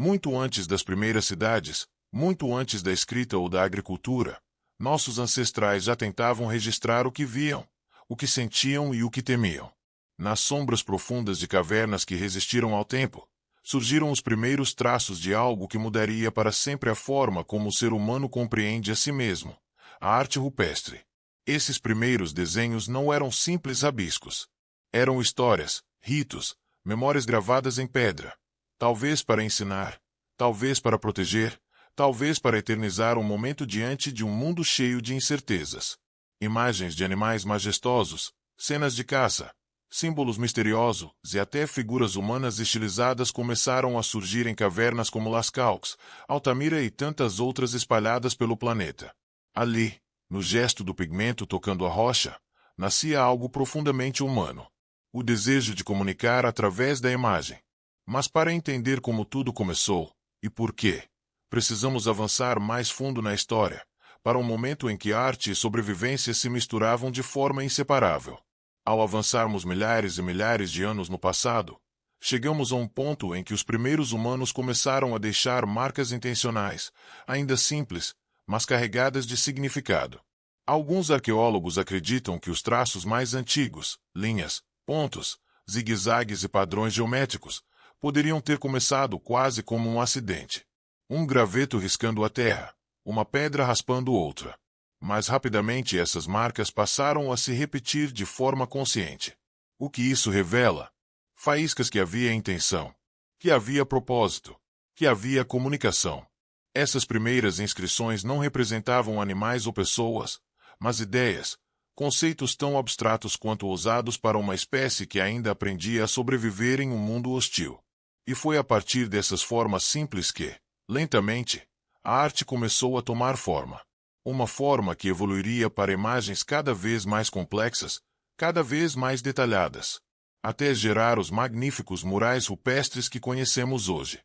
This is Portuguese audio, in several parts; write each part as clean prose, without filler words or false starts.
Muito antes das primeiras cidades, muito antes da escrita ou da agricultura, nossos ancestrais já tentavam registrar o que viam, o que sentiam e o que temiam. Nas sombras profundas de cavernas que resistiram ao tempo, surgiram os primeiros traços de algo que mudaria para sempre a forma como o ser humano compreende a si mesmo: a arte rupestre. Esses primeiros desenhos não eram simples rabiscos. Eram histórias, ritos, memórias gravadas em pedra. Talvez para ensinar, talvez para proteger, talvez para eternizar um momento diante de um mundo cheio de incertezas. Imagens de animais majestosos, cenas de caça, símbolos misteriosos e até figuras humanas estilizadas começaram a surgir em cavernas como Lascaux, Altamira e tantas outras espalhadas pelo planeta. Ali, no gesto do pigmento tocando a rocha, nascia algo profundamente humano: o desejo de comunicar através da imagem. Mas para entender como tudo começou, e por quê, precisamos avançar mais fundo na história, para um momento em que arte e sobrevivência se misturavam de forma inseparável. Ao avançarmos milhares e milhares de anos no passado, chegamos a um ponto em que os primeiros humanos começaram a deixar marcas intencionais, ainda simples, mas carregadas de significado. Alguns arqueólogos acreditam que os traços mais antigos, linhas, pontos, zigue-zagues e padrões geométricos, poderiam ter começado quase como um acidente. Um graveto riscando a terra, uma pedra raspando outra. Mas rapidamente essas marcas passaram a se repetir de forma consciente. O que isso revela? Faíscas que havia intenção, que havia propósito, que havia comunicação. Essas primeiras inscrições não representavam animais ou pessoas, mas ideias, conceitos tão abstratos quanto ousados para uma espécie que ainda aprendia a sobreviver em um mundo hostil. E foi a partir dessas formas simples que, lentamente, a arte começou a tomar forma. Uma forma que evoluiria para imagens cada vez mais complexas, cada vez mais detalhadas, até gerar os magníficos murais rupestres que conhecemos hoje.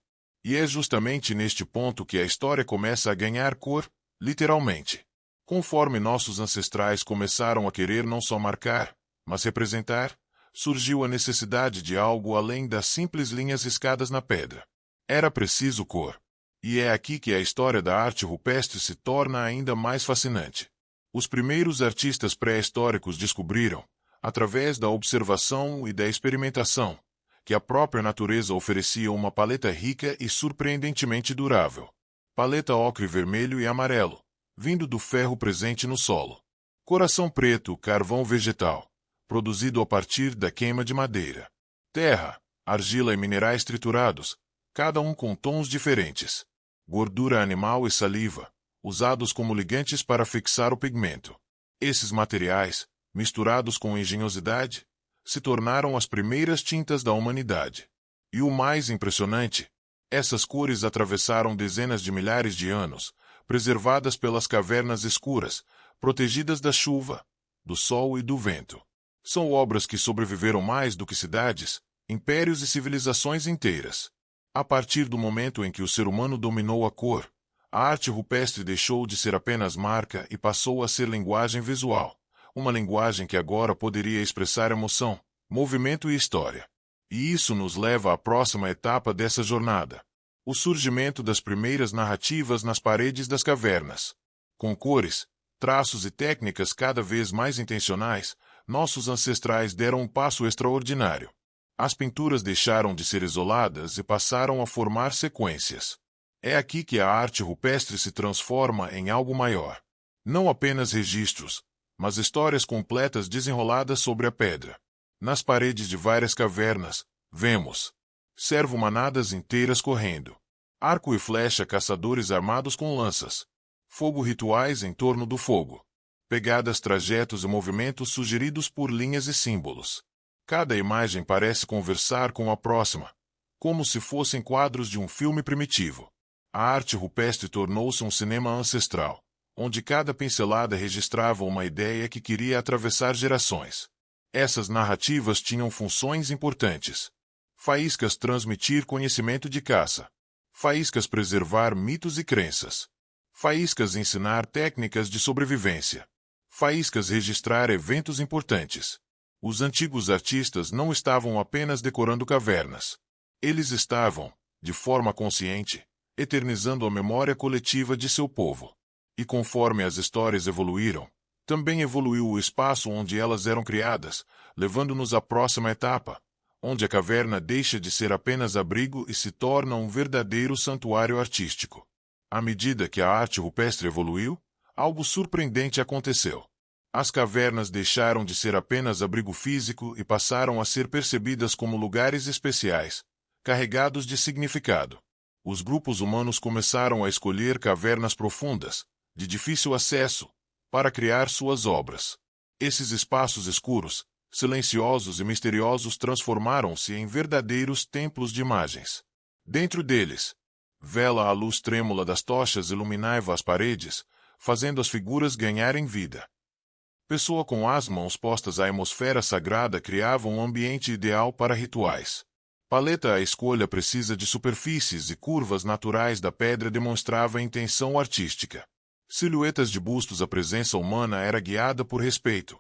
E é justamente neste ponto que a história começa a ganhar cor, literalmente. Conforme nossos ancestrais começaram a querer não só marcar, mas representar, surgiu a necessidade de algo além das simples linhas riscadas na pedra. Era preciso cor. E é aqui que a história da arte rupestre se torna ainda mais fascinante. Os primeiros artistas pré-históricos descobriram, através da observação e da experimentação, que a própria natureza oferecia uma paleta rica e surpreendentemente durável. Paleta ocre vermelho e amarelo, vindo do ferro presente no solo. Coração preto, carvão vegetal, produzido a partir da queima de madeira. Terra, argila e minerais triturados, cada um com tons diferentes. Gordura animal e saliva, usados como ligantes para fixar o pigmento. Esses materiais, misturados com engenhosidade, se tornaram as primeiras tintas da humanidade. E o mais impressionante, essas cores atravessaram dezenas de milhares de anos, preservadas pelas cavernas escuras, protegidas da chuva, do sol e do vento. São obras que sobreviveram mais do que cidades, impérios e civilizações inteiras. A partir do momento em que o ser humano dominou a cor, a arte rupestre deixou de ser apenas marca e passou a ser linguagem visual, uma linguagem que agora poderia expressar emoção, movimento e história. E isso nos leva à próxima etapa dessa jornada: o surgimento das primeiras narrativas nas paredes das cavernas. Com cores, traços e técnicas cada vez mais intencionais, nossos ancestrais deram um passo extraordinário. As pinturas deixaram de ser isoladas e passaram a formar sequências. É aqui que a arte rupestre se transforma em algo maior. Não apenas registros, mas histórias completas desenroladas sobre a pedra. Nas paredes de várias cavernas, vemos servo-manadas inteiras correndo, arco e flecha caçadores armados com lanças, fogo rituais em torno do fogo, pegadas, trajetos e movimentos sugeridos por linhas e símbolos. Cada imagem parece conversar com a próxima, como se fossem quadros de um filme primitivo. A arte rupestre tornou-se um cinema ancestral, onde cada pincelada registrava uma ideia que queria atravessar gerações. Essas narrativas tinham funções importantes. Faíscas transmitir conhecimento de caça. Faíscas preservar mitos e crenças. Faíscas ensinar técnicas de sobrevivência. Faíscas registrar eventos importantes. Os antigos artistas não estavam apenas decorando cavernas. Eles estavam, de forma consciente, eternizando a memória coletiva de seu povo. E conforme as histórias evoluíram, também evoluiu o espaço onde elas eram criadas, levando-nos à próxima etapa, onde a caverna deixa de ser apenas abrigo e se torna um verdadeiro santuário artístico. À medida que a arte rupestre evoluiu, algo surpreendente aconteceu. As cavernas deixaram de ser apenas abrigo físico e passaram a ser percebidas como lugares especiais, carregados de significado. Os grupos humanos começaram a escolher cavernas profundas, de difícil acesso, para criar suas obras. Esses espaços escuros, silenciosos e misteriosos transformaram-se em verdadeiros templos de imagens. Dentro deles, vela a luz trêmula das tochas iluminava as paredes, fazendo as figuras ganharem vida. Pessoa com as mãos postas à atmosfera sagrada criava um ambiente ideal para rituais. Paleta a escolha precisa de superfícies e curvas naturais da pedra demonstrava intenção artística. Silhuetas de bustos a presença humana era guiada por respeito.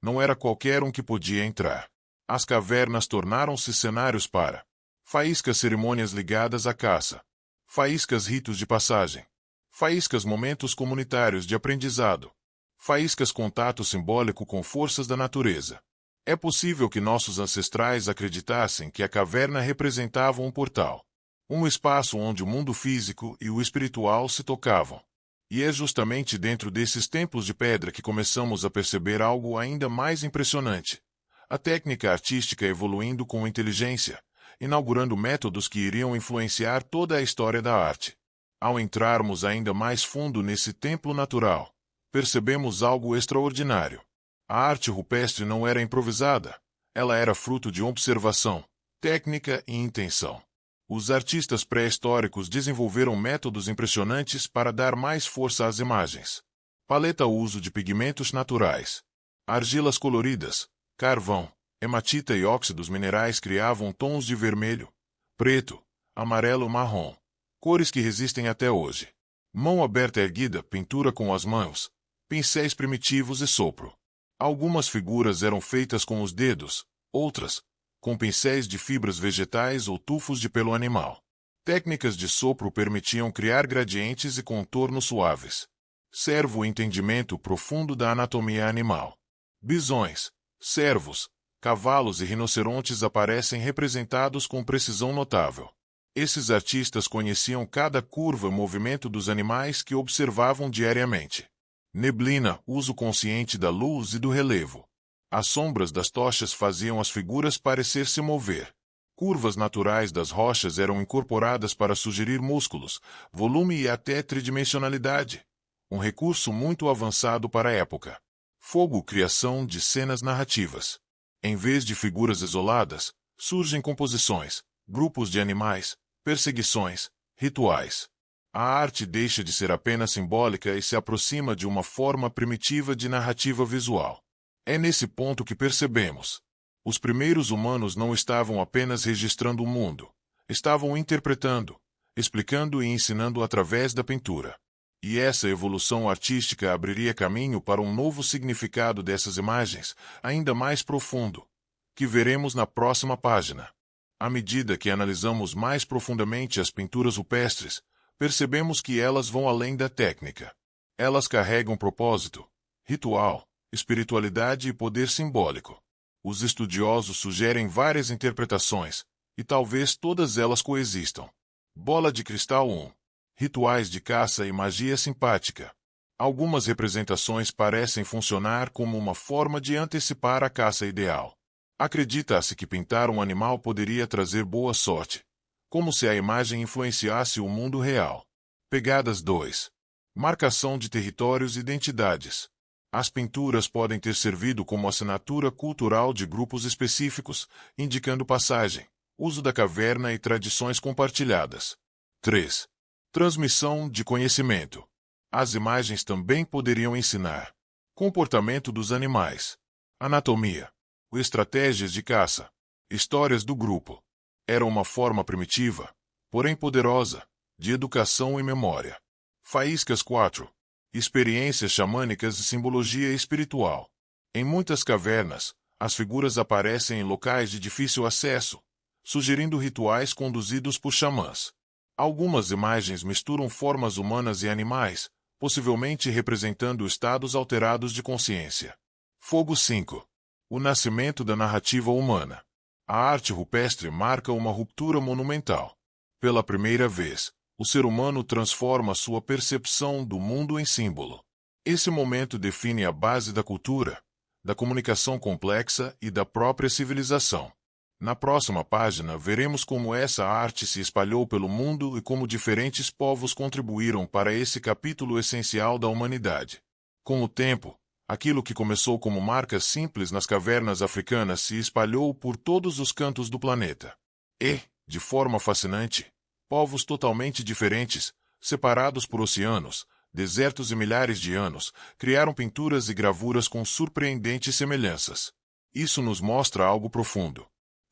Não era qualquer um que podia entrar. As cavernas tornaram-se cenários para faíscas cerimônias ligadas à caça, faíscas ritos de passagem, faíscas momentos comunitários de aprendizado, faíscas contato simbólico com forças da natureza. É possível que nossos ancestrais acreditassem que a caverna representava um portal, um espaço onde o mundo físico e o espiritual se tocavam. E é justamente dentro desses templos de pedra que começamos a perceber algo ainda mais impressionante. A técnica artística evoluindo com inteligência, inaugurando métodos que iriam influenciar toda a história da arte. Ao entrarmos ainda mais fundo nesse templo natural, percebemos algo extraordinário. A arte rupestre não era improvisada, ela era fruto de observação, técnica e intenção. Os artistas pré-históricos desenvolveram métodos impressionantes para dar mais força às imagens. Paleta o uso de pigmentos naturais. Argilas coloridas, carvão, hematita e óxidos minerais criavam tons de vermelho, preto, amarelo e marrom, cores que resistem até hoje. Mão aberta erguida, pintura com as mãos, pincéis primitivos e sopro. Algumas figuras eram feitas com os dedos, outras, com pincéis de fibras vegetais ou tufos de pelo animal. Técnicas de sopro permitiam criar gradientes e contornos suaves. Servo o entendimento profundo da anatomia animal. Bisões, cervos, cavalos e rinocerontes aparecem representados com precisão notável. Esses artistas conheciam cada curva e movimento dos animais que observavam diariamente. Neblina, uso consciente da luz e do relevo. As sombras das tochas faziam as figuras parecer se mover. Curvas naturais das rochas eram incorporadas para sugerir músculos, volume e até tridimensionalidade. Um recurso muito avançado para a época. Fogo, criação de cenas narrativas. Em vez de figuras isoladas, surgem composições, grupos de animais, perseguições, rituais. A arte deixa de ser apenas simbólica e se aproxima de uma forma primitiva de narrativa visual. É nesse ponto que percebemos. Os primeiros humanos não estavam apenas registrando o mundo, estavam interpretando, explicando e ensinando através da pintura. E essa evolução artística abriria caminho para um novo significado dessas imagens, ainda mais profundo, que veremos na próxima página. À medida que analisamos mais profundamente as pinturas rupestres, percebemos que elas vão além da técnica. Elas carregam propósito, ritual, espiritualidade e poder simbólico. Os estudiosos sugerem várias interpretações, e talvez todas elas coexistam. Bola de cristal 1. Rituais de caça e magia simpática. Algumas representações parecem funcionar como uma forma de antecipar a caça ideal. Acredita-se que pintar um animal poderia trazer boa sorte, como se a imagem influenciasse o mundo real. Pegadas 2. Marcação de territórios e identidades. As pinturas podem ter servido como assinatura cultural de grupos específicos, indicando passagem, uso da caverna e tradições compartilhadas. 3. Transmissão de conhecimento. As imagens também poderiam ensinar comportamento dos animais, anatomia, estratégias de caça, histórias do grupo. Era uma forma primitiva, porém poderosa, de educação e memória. Faíscas 4. Experiências xamânicas e simbologia espiritual. Em muitas cavernas, as figuras aparecem em locais de difícil acesso, sugerindo rituais conduzidos por xamãs. Algumas imagens misturam formas humanas e animais, possivelmente representando estados alterados de consciência. Fogo 5. O nascimento da narrativa humana. A arte rupestre marca uma ruptura monumental. Pela primeira vez, o ser humano transforma sua percepção do mundo em símbolo. Esse momento define a base da cultura, da comunicação complexa e da própria civilização. Na próxima página, veremos como essa arte se espalhou pelo mundo e como diferentes povos contribuíram para esse capítulo essencial da humanidade. Com o tempo, aquilo que começou como marcas simples nas cavernas africanas se espalhou por todos os cantos do planeta. E, de forma fascinante, povos totalmente diferentes, separados por oceanos, desertos e milhares de anos, criaram pinturas e gravuras com surpreendentes semelhanças. Isso nos mostra algo profundo.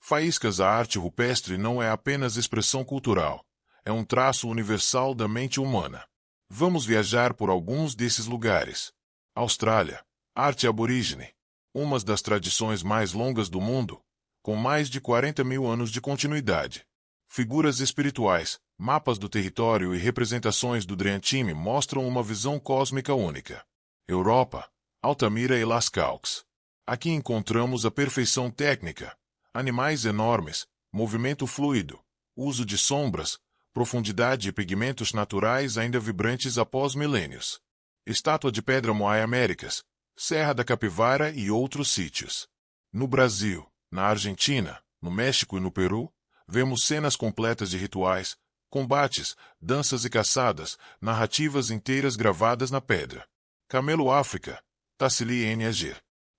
Faíscas, a arte rupestre não é apenas expressão cultural, é um traço universal da mente humana. Vamos viajar por alguns desses lugares. Austrália, arte aborígene, uma das tradições mais longas do mundo, com mais de 40 mil anos de continuidade. Figuras espirituais, mapas do território e representações do Dream Team mostram uma visão cósmica única. Europa, Altamira e Lascaux. Aqui encontramos a perfeição técnica. Animais enormes, movimento fluido, uso de sombras, profundidade e pigmentos naturais ainda vibrantes após milênios. Estátua de pedra Moai Américas, Serra da Capivara e outros sítios. No Brasil, na Argentina, no México e no Peru, vemos cenas completas de rituais, combates, danças e caçadas, narrativas inteiras gravadas na pedra. Camelo África, Tassili NAG.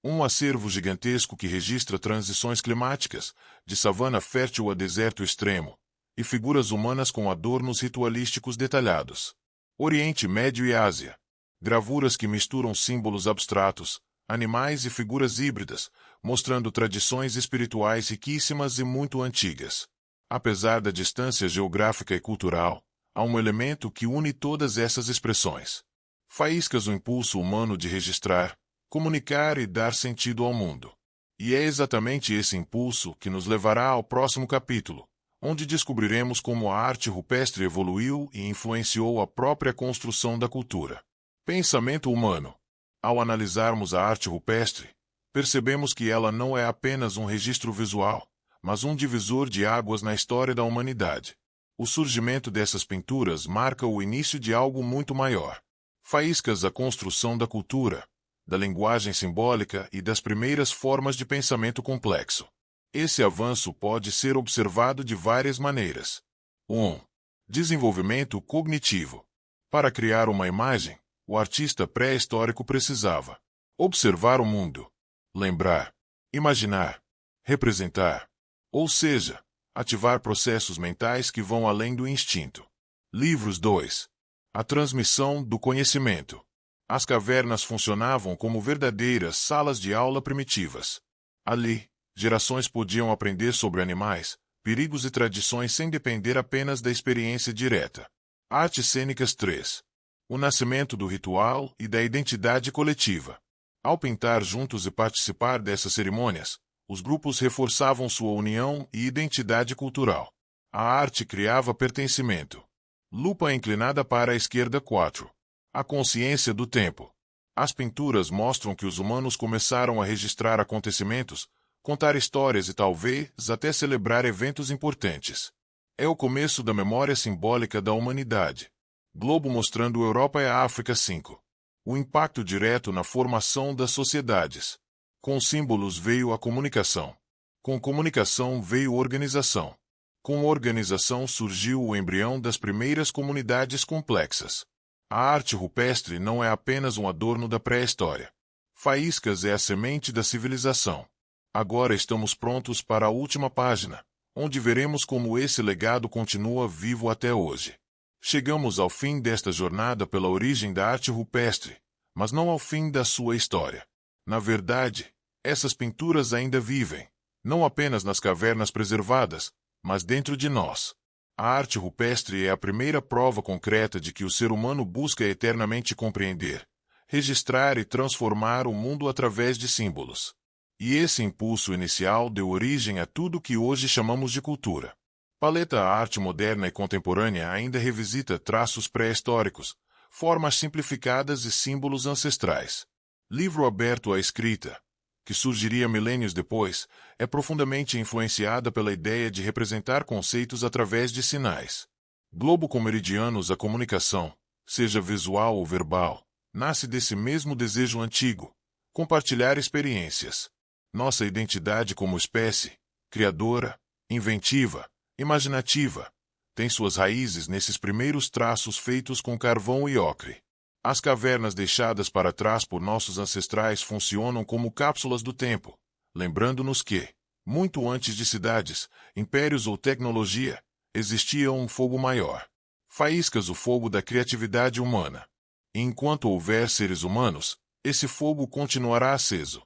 Um acervo gigantesco que registra transições climáticas, de savana fértil a deserto extremo, e figuras humanas com adornos ritualísticos detalhados. Oriente Médio e Ásia. Gravuras que misturam símbolos abstratos, animais e figuras híbridas, mostrando tradições espirituais riquíssimas e muito antigas. Apesar da distância geográfica e cultural, há um elemento que une todas essas expressões. Faíscas, o impulso humano de registrar, comunicar e dar sentido ao mundo. E é exatamente esse impulso que nos levará ao próximo capítulo, onde descobriremos como a arte rupestre evoluiu e influenciou a própria construção da cultura. Pensamento humano. Ao analisarmos a arte rupestre, percebemos que ela não é apenas um registro visual, mas um divisor de águas na história da humanidade. O surgimento dessas pinturas marca o início de algo muito maior. Faíscas, a construção da cultura, da linguagem simbólica e das primeiras formas de pensamento complexo. Esse avanço pode ser observado de várias maneiras. 1. Desenvolvimento cognitivo. Para criar uma imagem, o artista pré-histórico precisava observar o mundo, lembrar, imaginar, representar, ou seja, ativar processos mentais que vão além do instinto. Livros 2. A transmissão do conhecimento. As cavernas funcionavam como verdadeiras salas de aula primitivas. Ali, gerações podiam aprender sobre animais, perigos e tradições sem depender apenas da experiência direta. Artes cênicas 3. O nascimento do ritual e da identidade coletiva. Ao pintar juntos e participar dessas cerimônias, os grupos reforçavam sua união e identidade cultural. A arte criava pertencimento. Lupa inclinada para a esquerda 4. A consciência do tempo. As pinturas mostram que os humanos começaram a registrar acontecimentos, contar histórias e talvez até celebrar eventos importantes. É o começo da memória simbólica da humanidade. Globo mostrando Europa e a África 5. O impacto direto na formação das sociedades. Com símbolos veio a comunicação. Com comunicação veio organização. Com organização surgiu o embrião das primeiras comunidades complexas. A arte rupestre não é apenas um adorno da pré-história. Faíscas é a semente da civilização. Agora estamos prontos para a última página, onde veremos como esse legado continua vivo até hoje. Chegamos ao fim desta jornada pela origem da arte rupestre, mas não ao fim da sua história. Na verdade, essas pinturas ainda vivem, não apenas nas cavernas preservadas, mas dentro de nós. A arte rupestre é a primeira prova concreta de que o ser humano busca eternamente compreender, registrar e transformar o mundo através de símbolos. E esse impulso inicial deu origem a tudo que hoje chamamos de cultura. Paleta A arte moderna e contemporânea ainda revisita traços pré-históricos, formas simplificadas e símbolos ancestrais. Livro aberto à escrita, que surgiria milênios depois, é profundamente influenciada pela ideia de representar conceitos através de sinais. Globo com meridianos, a comunicação, seja visual ou verbal, nasce desse mesmo desejo antigo: compartilhar experiências. Nossa identidade como espécie, criadora, inventiva, imaginativa, tem suas raízes nesses primeiros traços feitos com carvão e ocre. As cavernas deixadas para trás por nossos ancestrais funcionam como cápsulas do tempo, lembrando-nos que, muito antes de cidades, impérios ou tecnologia, existia um fogo maior. Faíscas, o fogo da criatividade humana. E enquanto houver seres humanos, esse fogo continuará aceso.